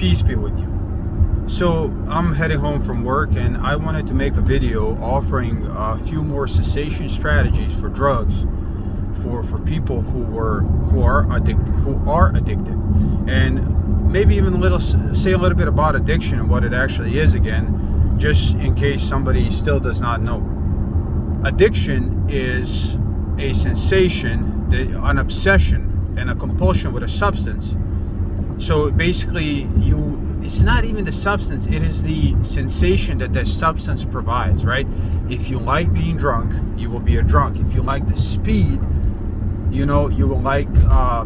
Peace be with you. So I'm heading home from work, and I wanted to make a video offering a few more cessation strategies for drugs for people who are addicted, and maybe even say a little bit about addiction and what it actually is again, just in case somebody still does not know. Addiction is a sensation, an obsession, and a compulsion with a substance. So basically, it's not even the substance, it is the sensation that that substance provides, right? If you like being drunk, you will be a drunk. If you like the speed, you will like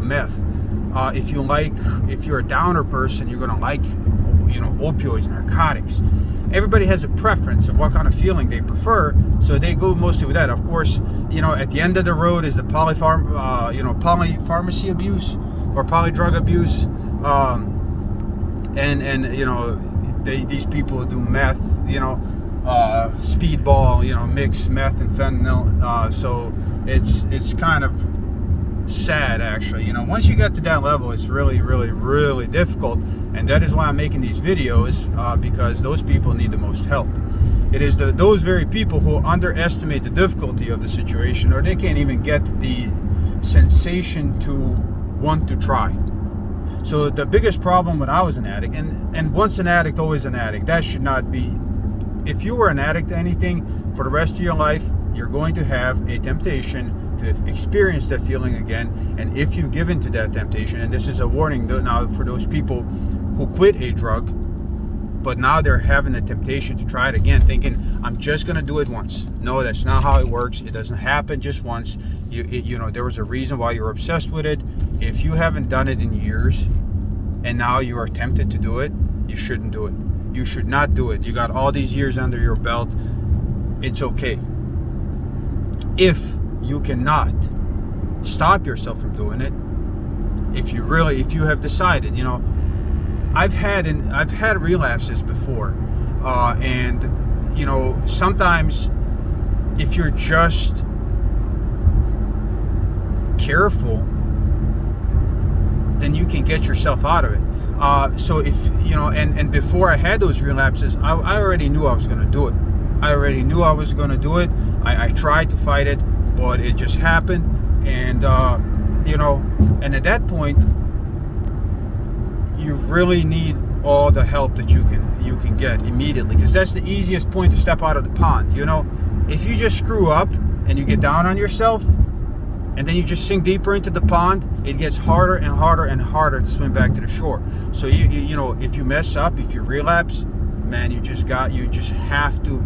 meth. If you're a downer person, you're gonna like, opioids, narcotics. Everybody has a preference of what kind of feeling they prefer, so they go mostly with that. Of course, at the end of the road is the polypharmacy abuse or polydrug abuse. These people do meth, speedball, mix meth and fentanyl. So it's kind of sad, actually. Once you get to that level, it's really, really, really difficult. And that is why I'm making these videos, because those people need the most help. It is those very people who underestimate the difficulty of the situation, or they can't even get the sensation to want to try. So the biggest problem when I was an addict, and once an addict, always an addict, that should not be. If you were an addict to anything for the rest of your life, you're going to have a temptation to experience that feeling again. And if you give in to that temptation, and this is a warning now for those people who quit a drug, but now they're having the temptation to try it again, thinking, I'm just going to do it once. No, that's not how it works. It doesn't happen just once. There was a reason why you're obsessed with it. If you haven't done it in years and now you are tempted to do it, you shouldn't do it. You should not do it. You got all these years under your belt. It's okay. If you cannot stop yourself from doing it, if you have decided, I've had relapses before, and sometimes if you're just careful, then you can get yourself out of it. So if and before I had those relapses, I already knew I was going to do it. I tried to fight it, but it just happened, and and at that point, you really need all the help that you can get immediately, because that's the easiest point to step out of the pond. If you just screw up and you get down on yourself, and then you just sink deeper into the pond, it gets harder and harder and harder to swim back to the shore. So if you mess up, if you relapse, man, you just have to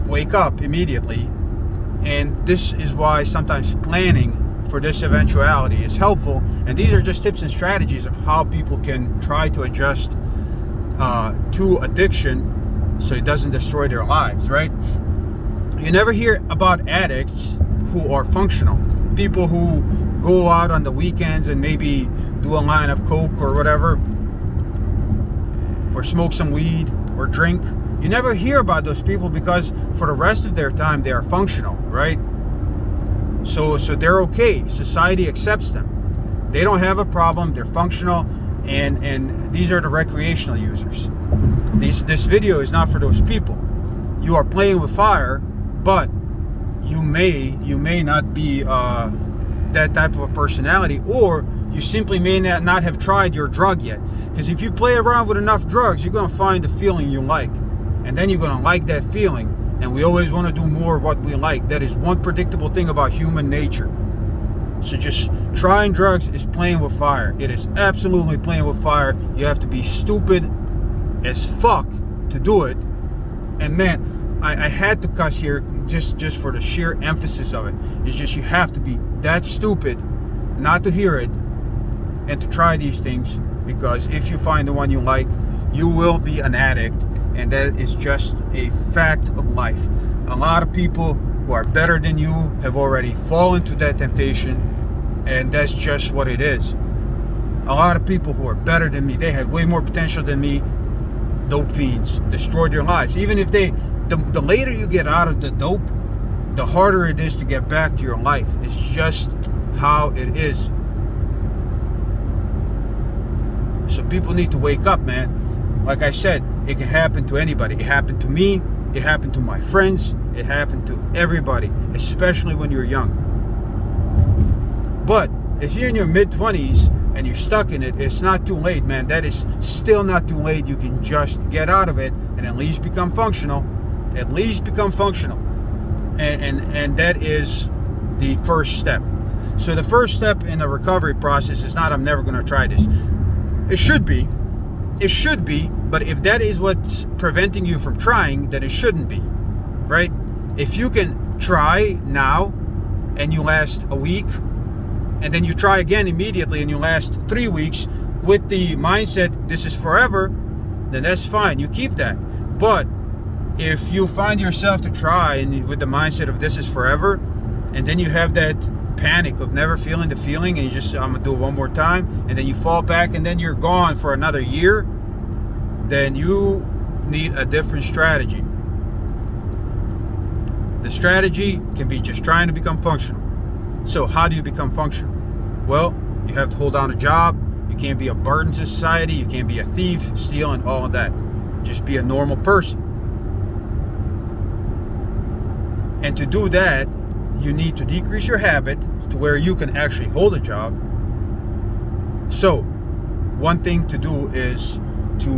wake up immediately. And this is why sometimes planning for this eventuality is helpful. And these are just tips and strategies of how people can try to adjust to addiction so it doesn't destroy their lives, right? You never hear about addicts who are functional. People who go out on the weekends and maybe do a line of coke or whatever, or smoke some weed or drink. You never hear about those people because for the rest of their time they are functional, right? So they're okay. Society accepts them. They don't have a problem. They're functional, and these are the recreational users. This video is not for those people. You are playing with fire, but you may not be that type of a personality, or you simply may not have tried your drug yet. Because if you play around with enough drugs, you're going to find the feeling you like, and then you're going to like that feeling. And we always want to do more of what we like. That is one predictable thing about human nature. So just trying drugs is playing with fire. It is absolutely playing with fire. You have to be stupid as fuck to do it. And man, I had to cuss here just for the sheer emphasis of it. It's just you have to be that stupid not to hear it and to try these things, because if you find the one you like, you will be an addict, and that is just a fact of life. A lot of people who are better than you have already fallen to that temptation, and that's just what it is. A lot of people who are better than me, they had way more potential than me, dope fiends, destroyed their lives. Even if the later you get out of the dope, the harder it is to get back to your life. It's just how it is. people need to wake up, man. Like I said, it can happen to anybody. It happened to me. It happened to my friends. It happened to everybody, especially when you're young. But if you're in your mid-20s and you're stuck in it, it's not too late, man. That is still not too late. You can just get out of it and at least become functional. At least become functional. And that is the first step. So the first step in the recovery process is not, I'm never going to try this. It should be. It should be. But if that is what's preventing you from trying, then it shouldn't be. Right? If you can try now and you last a week, and then you try again immediately and you last 3 weeks with the mindset, this is forever, then that's fine. You keep that. But if you find yourself to try and with the mindset of this is forever, and then you have that panic of never feeling the feeling, and you just, I'm gonna do it one more time, and then you fall back and then you're gone for another year, then you need a different strategy. The strategy can be just trying to become functional. So how do you become functional? Well, you have to hold down a job. You can't be a burden to society. You can't be a thief, steal, and all of that. Just be a normal person. And to do that, you need to decrease your habit to where you can actually hold a job. So, one thing to do is to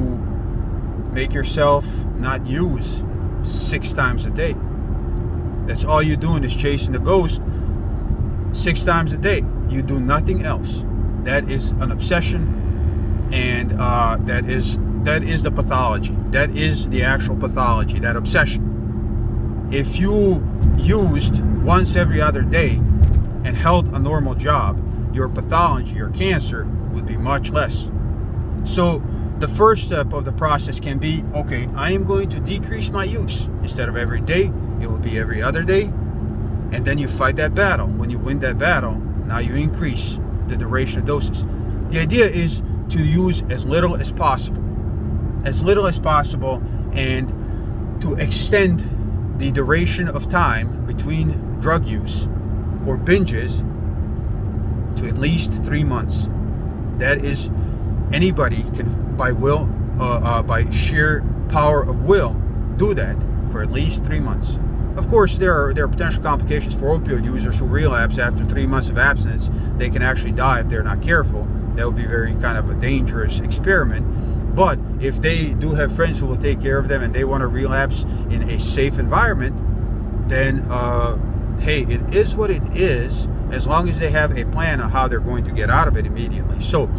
make yourself not use 6 times a day. That's all you're doing is chasing the ghost 6 times a day. You do nothing else. That is an obsession, and that is the pathology. That is the actual pathology, that obsession. If you used once every other day and held a normal job, your pathology, your cancer, would be much less. So the first step of the process can be, okay, I am going to decrease my use. Instead of every day, it will be every other day. And then you fight that battle. When you win that battle, now you increase the duration of doses. The idea is to use as little as possible. As little as possible, and to extend the duration of time between drug use or binges to at least 3 months. That is, anybody can, by will, by sheer power of will, do that for at least 3 months. Of course, there are potential complications for opioid users who relapse after 3 months of abstinence. They can actually die if they're not careful. That would be very kind of a dangerous experiment. But if they do have friends who will take care of them and they want to relapse in a safe environment, then hey, it is what it is, as long as they have a plan on how they're going to get out of it immediately. So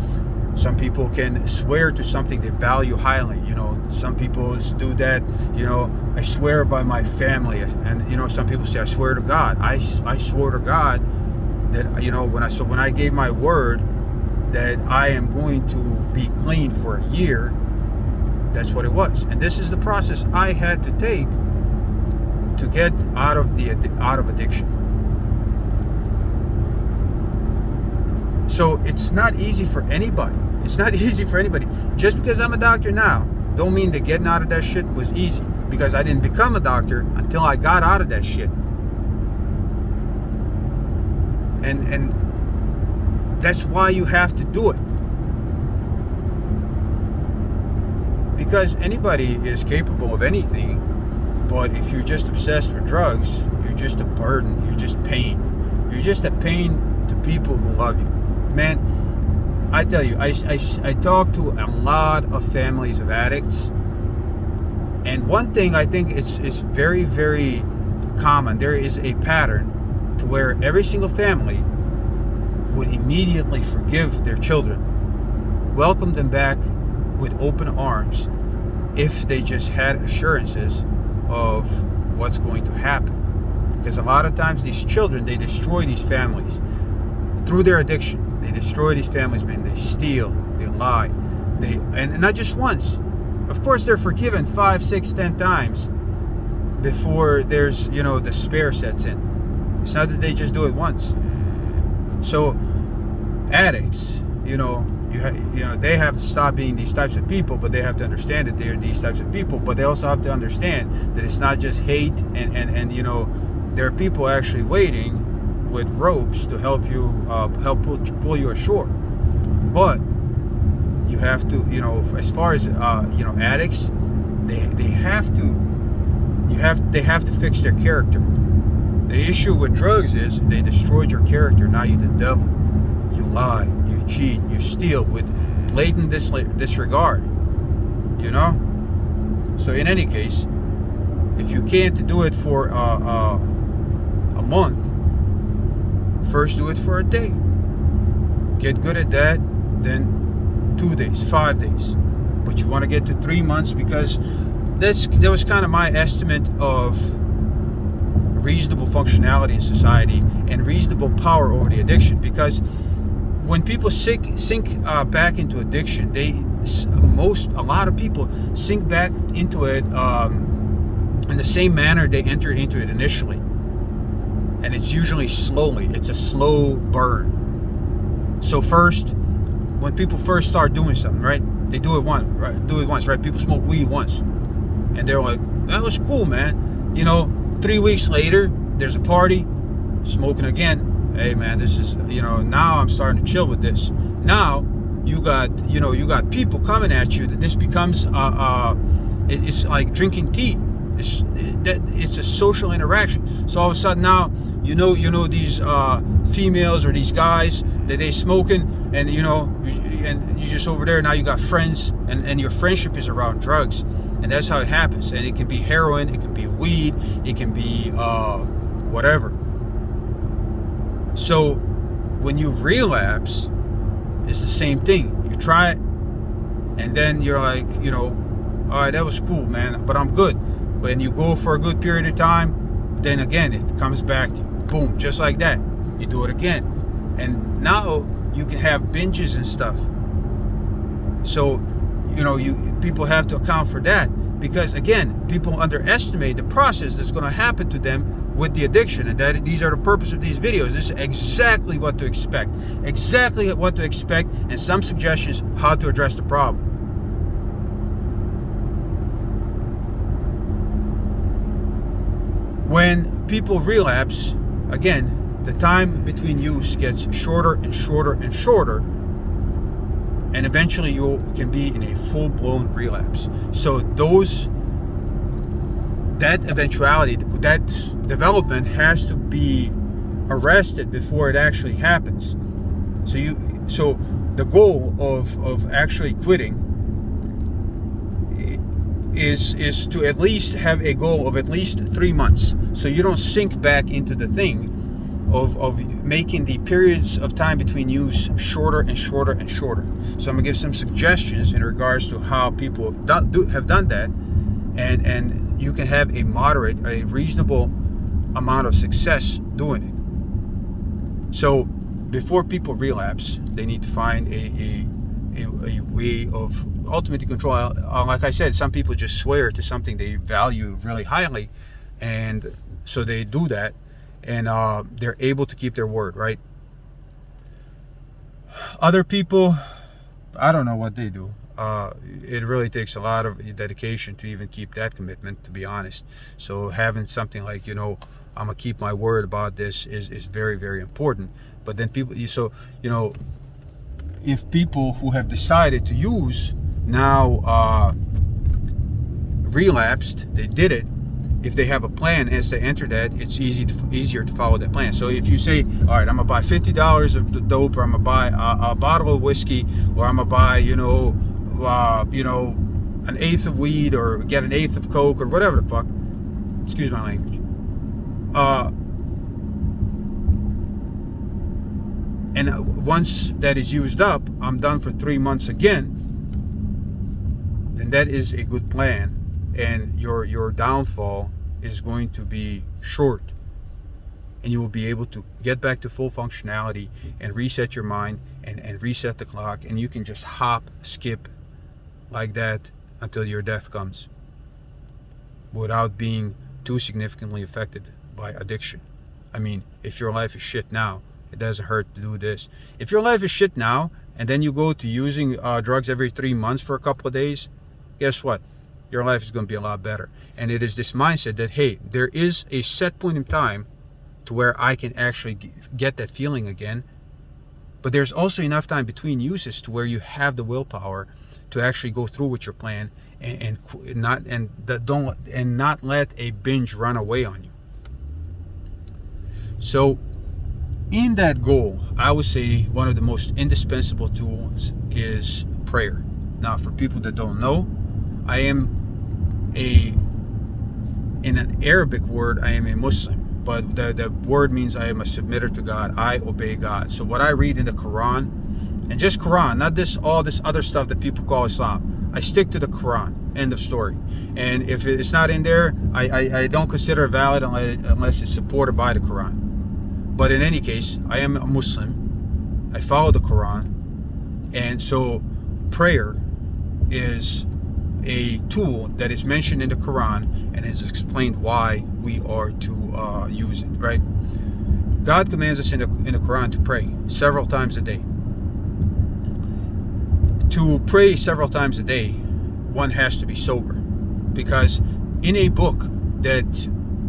some people can swear to something they value highly. You know, some people do that. You know, I swear by my family, and you know, some people say I swear to God. I swore to God that, you know, when I gave my word that I am going to be clean for a year, that's what it was. And this is the process I had to take to get out of addiction. So it's not easy for anybody. It's not easy for anybody. Just because I'm a doctor now, don't mean that getting out of that shit was easy. Because I didn't become a doctor until I got out of that shit. And that's why you have to do it. Because anybody is capable of anything, but if you're just obsessed with drugs, you're just a burden, you're just pain. You're just a pain to people who love you. Man, I tell you, I talk to a lot of families of addicts, and one thing I think it's very, very common. There is a pattern to where every single family would immediately forgive their children, welcome them back with open arms if they just had assurances of what's going to happen. Because a lot of times these children, they destroy these families through their addiction. They destroy these families, man. They steal, they lie, and not just once. Of course, they're forgiven 5, 6, 10 times before there's, you know, despair sets in. It's not that they just do it once. So addicts, you know, they have to stop being these types of people, but they have to understand that they're these types of people. But they also have to understand that it's not just hate, and you know, there are people actually waiting with ropes to help you pull you ashore. But you have to, as far as addicts, they have to fix their character. The issue with drugs is they destroyed your character. Now you're the devil. You lie, you cheat, you steal with blatant disregard. So in any case, if you can't do it for a month, first do it for a day. Get good at that, then 2 days, 5 days. But you want to get to 3 months, because that was kind of my estimate of reasonable functionality in society and reasonable power over the addiction. Because when people sink back into addiction, a lot of people sink back into it in the same manner they entered into it initially, and it's usually slowly. It's a slow burn. So first, when people first start doing something, right? They do it once, right? People smoke weed once, and they're like, "That was cool, man." 3 weeks later, there's a party, smoking again. Hey, man, this is, now I'm starting to chill with this. Now you got people coming at you. That this becomes, it's like drinking tea. It's a social interaction. So all of a sudden now, these females or these guys that they smoking, and and you're just over there. Now you got friends, and your friendship is around drugs, and that's how it happens. And it can be heroin, it can be weed, it can be whatever. So when you relapse, it's the same thing. You try it, and then you're like, all right, that was cool, man, but I'm good. When you go for a good period of time, then again it comes back to you. Boom, just like that. You do it again. And now you can have binges and stuff. So, people have to account for that, because again, people underestimate the process that's going to happen to them with the addiction, and that these are the purpose of these videos. This is exactly what to expect. Exactly what to expect, and some suggestions how to address the problem. When people relapse, again, the time between use gets shorter and shorter and shorter, and eventually you can be in a full-blown relapse. So that eventuality, that development has to be arrested before it actually happens. So the goal of actually quitting is to at least have a goal of at least 3 months, so you don't sink back into the thing of making the periods of time between use shorter and shorter and shorter. So I'm gonna give some suggestions in regards to how people have done that, and you can have a reasonable amount of success doing it. So before people relapse, they need to find a way of ultimately control. Like I said, some people just swear to something they value really highly, and so they do that, and they're able to keep their word, right? Other people, I don't know what they do. It really takes a lot of dedication to even keep that commitment, to be honest. So having something like, I'm gonna keep my word about this is very, very important. But then if people who have decided to use now relapsed, they did it. If they have a plan as they enter that, it's easier to follow that plan. So if you say, all right, I'm gonna buy $50 of dope, or I'm gonna buy a bottle of whiskey, or I'm gonna buy, an eighth of weed, or get an eighth of coke, or whatever the fuck. Excuse my language. And once that is used up, I'm done for 3 months again. Then that is a good plan, and your downfall is going to be short, and you will be able to get back to full functionality and reset your mind and reset the clock, and you can just skip like that until your death comes without being too significantly affected by addiction. I mean, if your life is shit now, it doesn't hurt to do this. If your life is shit now, and then you go to using drugs every 3 months for a couple of days, guess what? Your life is going to be a lot better. And it is this mindset that, hey, there is a set point in time to where I can actually get that feeling again, But there's also enough time between uses to where you have the willpower to actually go through with your plan and not let a binge run away on you. So in that goal, I would say one of the most indispensable tools is prayer. Now, for people that don't know, I am in an Arabic word, I am a Muslim. But the word means I am a submitter to God. I obey God. So what I read in the Quran, and just Quran, not all this other stuff that people call Islam. I stick to the Quran. End of story. And if it's not in there, I don't consider it valid unless it's supported by the Quran. But in any case, I am a Muslim. I follow the Quran. And so prayer is a tool that is mentioned in the Quran and is explained why we are to use it, right? God commands us in the Quran to pray several times a day. To pray several times a day, one has to be sober, because in a book that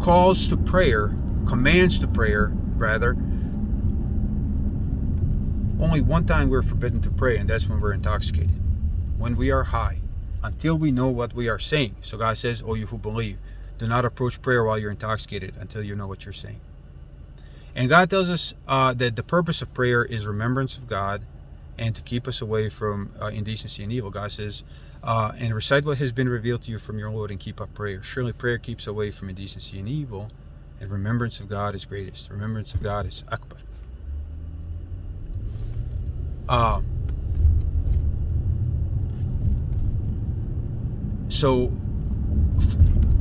calls to prayer, commands to prayer rather, only one time we're forbidden to pray, and that's when we're intoxicated, when we are high, until we know what we are saying. So God says, "O you who believe, do not approach prayer while you're intoxicated until you know what you're saying." And God tells us that the purpose of prayer is remembrance of God and to keep us away from indecency and evil. God says, and recite what has been revealed to you from your Lord and keep up prayer. Surely prayer keeps away from indecency and evil, and remembrance of God is greatest. Remembrance of God is Akbar. So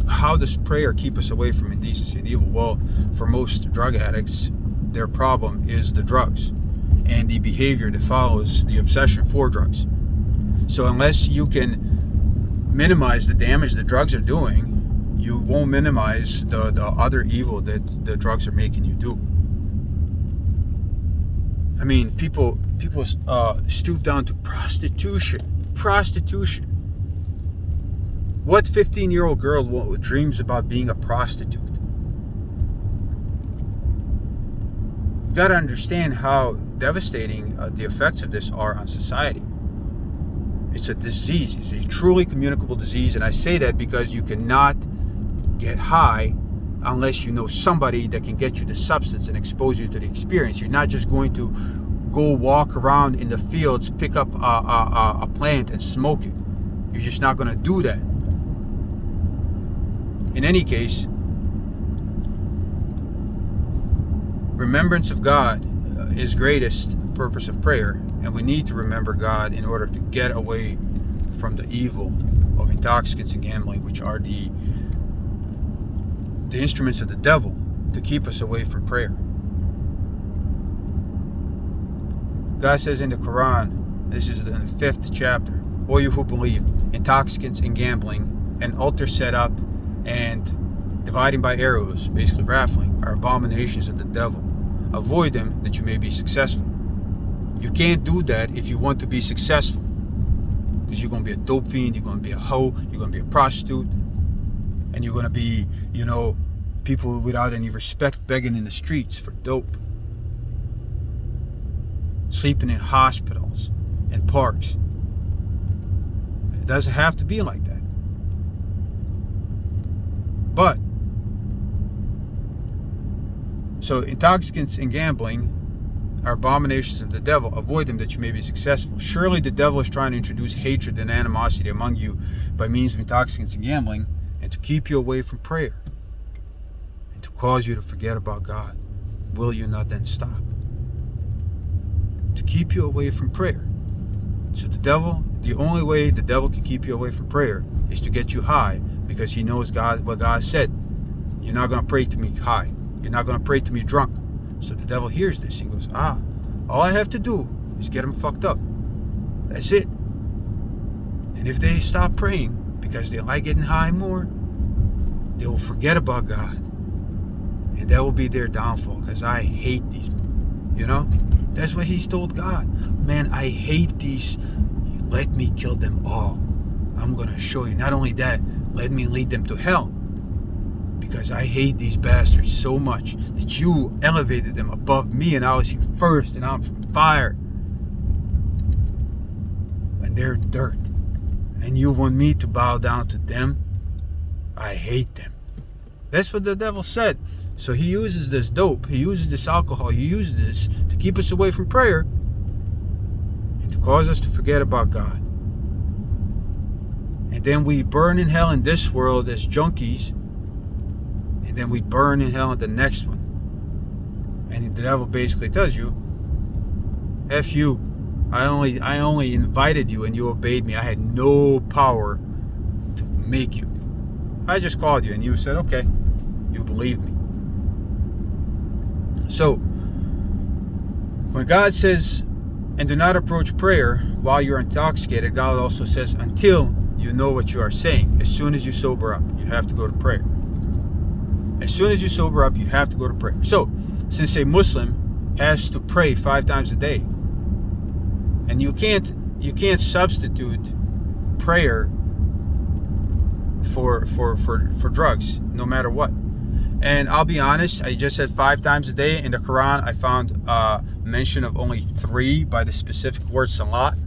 how does prayer keep us away from indecency and evil? Well, for most drug addicts, their problem is the drugs and the behavior that follows the obsession for drugs. So unless you can minimize the damage that drugs are doing, you won't minimize the other evil that the drugs are making you do. I mean, people stoop down to prostitution. What 15-year-old girl dreams about being a prostitute? You got to understand how devastating the effects of this are on society. It's a disease. It's a truly communicable disease, and I say that because you cannot get high unless you know somebody that can get you the substance and expose you to the experience. You're not just going to go walk around in the fields, pick up a plant and smoke it. You're just not going to do that. In any case, remembrance of God is greatest purpose of prayer, and we need to remember God in order to get away from the evil of intoxicants and gambling, which are the instruments of the devil to keep us away from prayer. God says in the Quran, this is in the 5th chapter, "O you who believe, intoxicants and gambling, and altars set up, and dividing by arrows," basically raffling, "are abominations of the devil. Avoid them that you may be successful." You can't do that if you want to be successful, because you're going to be a dope fiend, you're going to be a hoe, you're going to be a prostitute, and you're going to be, people without any respect begging in the streets for dope, sleeping in hospitals and parks. It doesn't have to be like that. But, so intoxicants and gambling are abominations of the devil. Avoid them that you may be successful. Surely the devil is trying to introduce hatred and animosity among you by means of intoxicants and gambling, and to keep you away from prayer, and to cause you to forget about God. Will you not then stop? To keep you away from prayer. So the only way the devil can keep you away from prayer is to get you high, because he knows what God said. You're not going to pray to me high. You're not going to pray to me drunk. So the devil hears this and goes, all I have to do is get them fucked up. That's it. And if they stop praying because they like getting high more, they will forget about God. And that will be their downfall, because I hate these. That's what he's told God. Man, I hate these. Let me kill them all. I'm going to show you. Not only that, let me lead them to hell, because I hate these bastards so much that you elevated them above me, and I was here first, and I'm from fire. and they're dirt. And you want me to bow down to them? I hate them. That's what the devil said. So he uses this dope, he uses this alcohol, he uses this to keep us away from prayer and to cause us to forget about God. And then we burn in hell in this world as junkies, and then we burn in hell in the next one. And the devil basically tells you, F you. I only invited you and you obeyed me. I had no power to make you. I just called you and you said, okay, you believed me. So, when God says, and do not approach prayer while you're intoxicated, God also says, until you know what you are saying. As soon as you sober up, you have to go to prayer. As soon as you sober up, you have to go to prayer. So, since a Muslim has to pray 5 times a day, and you can't substitute prayer for drugs, no matter what. And I'll be honest, I just said 5 times a day. In the Quran, I found mention of only 3 by the specific word salat,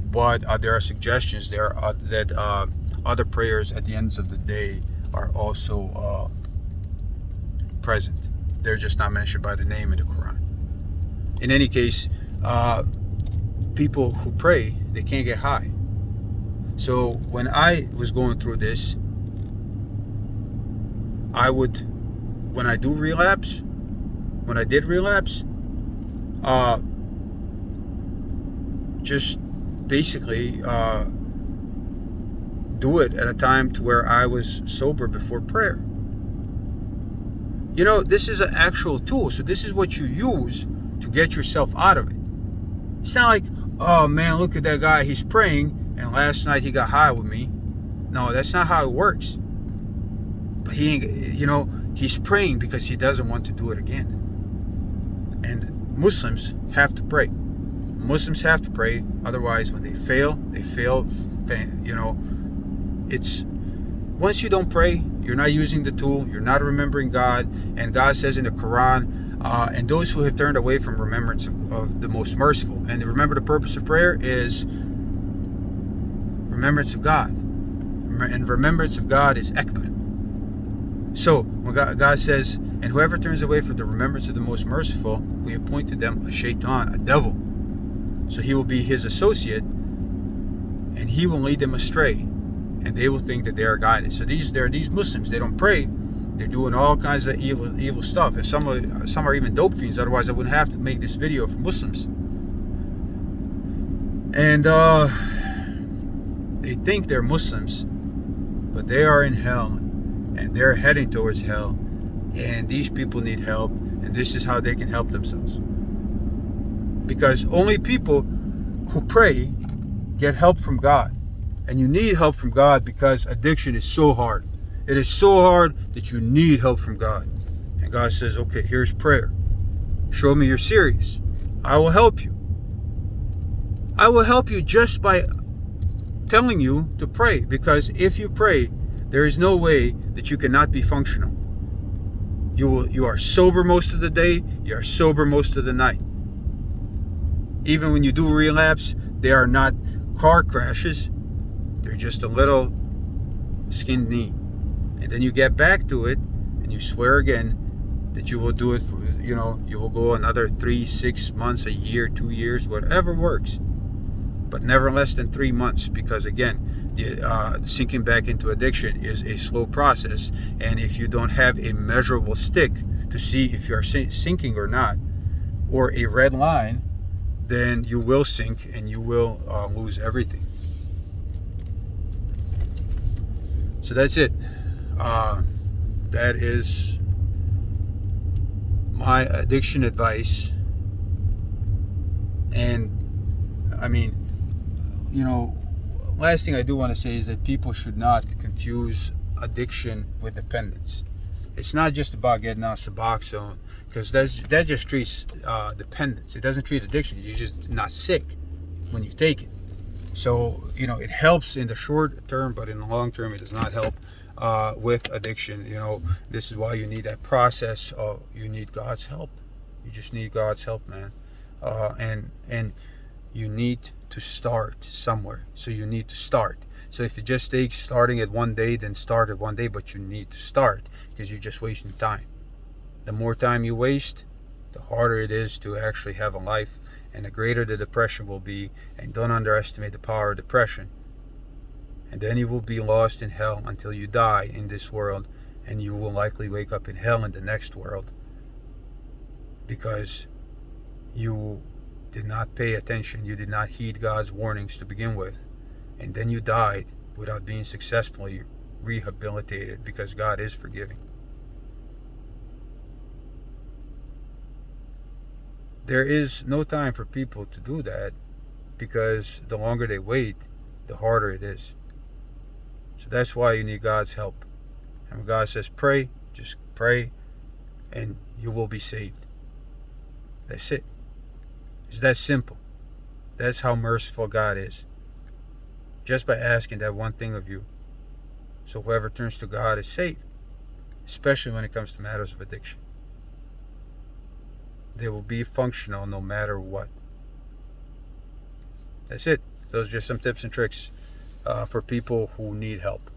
but there are suggestions there that other prayers at the ends of the day are also present. They're just not mentioned by the name in the Quran. In any case, people who pray, they can't get high. So when I was going through this, when I did relapse, just basically do it at a time to where I was sober before prayer. You know, this is an actual tool. So this is what you use to get yourself out of it. It's not like, oh man, look at that guy, he's praying, and last night he got high with me. No, that's not how it works. But he's praying because he doesn't want to do it again. And Muslims have to pray. Muslims have to pray. Otherwise, when they fail. It's once you don't pray, you're not using the tool. You're not remembering God. And God says in the Quran, and those who have turned away from remembrance of the most merciful. And remember, the purpose of prayer is remembrance of God. And remembrance of God is akbar. So when God says, and whoever turns away from the remembrance of the most merciful, we appoint to them a shaitan, a devil. So he will be his associate, and he will lead them astray, and they will think that they are guided. So these Muslims, they don't pray. They're doing all kinds of evil stuff. And some are even dope fiends. Otherwise, I wouldn't have to make this video for Muslims. And they think they're Muslims, but they are in hell, and they're heading towards hell. And these people need help, and this is how they can help themselves. Because only people who pray get help from God. And you need help from God because addiction is so hard. It is so hard that you need help from God. And God says, okay, here's prayer. Show me you're serious. I will help you. I will help you just by telling you to pray. Because if you pray, there is no way that you cannot be functional. You are sober most of the day. You are sober most of the night. Even when you do relapse, they are not car crashes. They're just a little skinned knee. And then you get back to it and you swear again that you will do it for, you will go another 3, 6 months, a year, 2 years, whatever works. But never less than 3 months, because again, sinking back into addiction is a slow process. And if you don't have a measurable stick to see if you're sinking or not, or a red line, then you will sink and you will lose everything. So that's it. That is my addiction advice. And I mean, last thing I do want to say is that people should not confuse addiction with dependence. It's not just about getting off Suboxone, because that just treats dependence. It doesn't treat addiction. You're just not sick when you take it. So, it helps in the short term, but in the long term, it does not help with addiction. This is why you need that process of, you need God's help. You just need God's help, man. And you need to start somewhere. So you need to start. So if it just takes starting at one day, then start at one day, but you need to start because you're just wasting time. The more time you waste, the harder it is to actually have a life, and the greater the depression will be. And don't underestimate the power of depression. And then you will be lost in hell until you die in this world, and you will likely wake up in hell in the next world because you did not pay attention, you did not heed God's warnings to begin with, and then you died without being successfully rehabilitated, because God is forgiving. There is no time for people to do that, because the longer they wait, the harder it is. So that's why you need God's help. And when God says pray, just pray and you will be saved. That's it. It's that simple. That's how merciful God is. Just by asking that one thing of you. So whoever turns to God is saved. Especially when it comes to matters of addiction. They will be functional no matter what. That's it. Those are just some tips and tricks for people who need help.